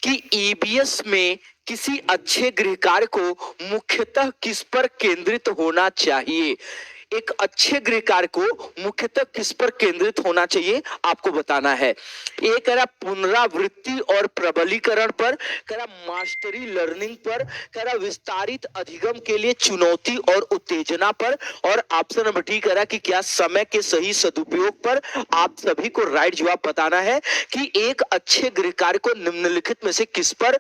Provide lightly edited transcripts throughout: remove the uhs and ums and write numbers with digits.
कि ईबीएस में किसी अच्छे गृह कार्य को मुख्यतः किस पर केंद्रित होना चाहिए। एक अच्छे गृह कार्य को मुख्यतः किस पर केंद्रित होना चाहिए आपको बताना है। ये कह रहा पुनरावृत्ति और प्रबलीकरण पर, कह रहा मास्टरी लर्निंग पर, कह रहा विस्तारित अधिगम के लिए चुनौती और उत्तेजना पर, और ऑप्शन नंबर डी कह रहा कि क्या समय के सही सदुपयोग पर। आप सभी को राइट जवाब बताना है कि एक अच्छे गृह कार्य को निम्नलिखित में से किस पर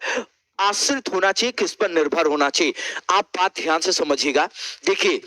आश्रित होना चाहिए, किस पर निर्भर होना चाहिए। आप बात ध्यान से समझिएगा। देखिए,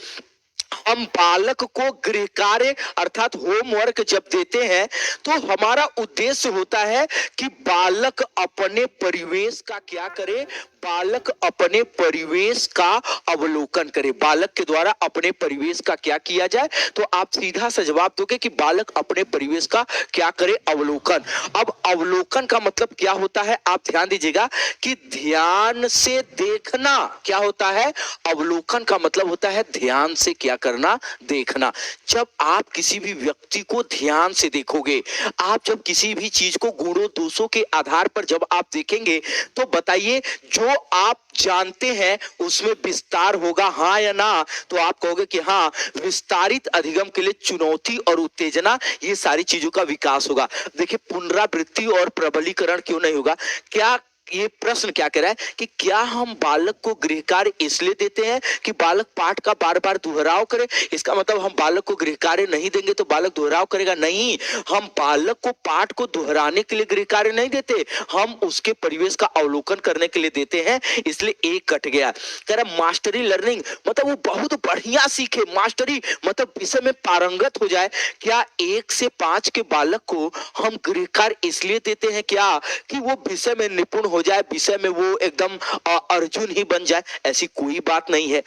हम बालक को गृह कार्य अर्थात होमवर्क जब देते हैं तो हमारा उद्देश्य होता है कि बालक अपने परिवेश का क्या करे, बालक अपने परिवेश का अवलोकन करे। बालक के द्वारा अपने परिवेश का क्या किया जाए, तो आप सीधा सा जवाब दोगे कि बालक अपने परिवेश का क्या करे, अवलोकन। अब अवलोकन का मतलब क्या होता है, आप ध्यान दीजिएगा कि ध्यान से देखना क्या होता है। अवलोकन का मतलब होता है ध्यान से क्या करना, देखना। जब आप किसी भी व्यक्ति को ध्यान से देखोगे, आप जब किसी भी चीज को गुणों दोषों के आधार पर जब आप देखेंगे, तो बताइए जो आप जानते हैं उसमें विस्तार होगा, हाँ या ना। तो आप कहोगे कि हाँ, विस्तारित अधिगम के लिए चुनौती और उत्तेजना, ये सारी चीजों का विकास होगा। देखिए, पुनरावृत्ति और प्रबलीकरण क्यों नहीं होगा। क्या ये प्रश्न क्या कह रहा है कि क्या हम बालक को गृह कार्य इसलिए देते हैं कि बालक पाठ का बार बार दोहराव करे। इसका मतलब हम बालक को गृह कार्य नहीं देंगे तो बालक दोहराव करेगा, नहीं। हम बालक को पाठ को दोहराने के लिए गृह कार्य नहीं देते, हम उसके परिवेश का अवलोकन करने के लिए देते हैं। इसलिए एक कट गया। कह रहा मास्टरी लर्निंग मतलब वो बहुत बढ़िया सीखे, मास्टरी मतलब विषय में पारंगत हो जाए। क्या 1 से 5 के बालक को हम गृह कार्य इसलिए देते हैं क्या कि वो विषय में निपुण हो जाए, विषय में वो एकदम अर्जुन ही बन जाए। ऐसी कोई बात नहीं है।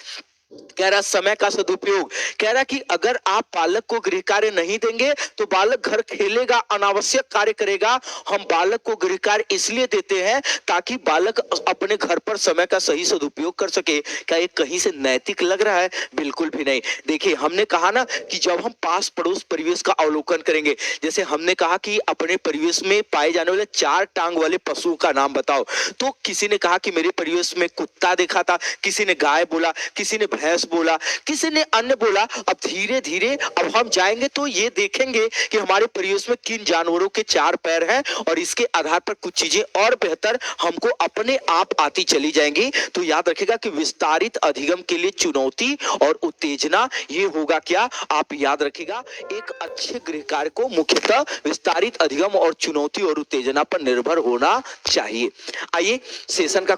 कह रहा समय का सदुपयोग, कह रहा कि अगर आप बालक को गृह कार्य नहीं देंगे तो बालक घर खेलेगा, अनावश्यक कार्य करेगा। हम बालक को गृह कार्य इसलिए देते हैं ताकि बालक अपने घर पर समय का सही सदुपयोग कर सके। क्या ये कहीं से नैतिक लग रहा है? बिल्कुल भी नहीं। देखिए, हमने कहा ना कि जब हम पास पड़ोस परिवेश का अवलोकन करेंगे, जैसे हमने कहा कि अपने परिवेश में पाए जाने वाले 4 टांग वाले पशुओं का नाम बताओ, तो किसी ने कहा कि मेरे परिवेश में कुत्ता देखा था, किसी ने गाय बोला, किसी ने भैंस बोला, किसी ने अन्य बोला। अब धीरे धीरे अब हम जाएंगे तो ये देखेंगे कि हमारे परिवेश में किन जानवरों के 4 पैर हैं, और इसके आधार पर कुछ चीजें और बेहतर हमको अपने आप आती चली जाएंगी। तो याद रखिएगा कि विस्तारित अधिगम के लिए चुनौती और उत्तेजना, ये होगा क्या, आप याद रखिएगा। एक अच्छे गृह कार्य को मुख्यतः विस्तारित अधिगम और चुनौती और उत्तेजना पर निर्भर होना चाहिए। आइए सेशन का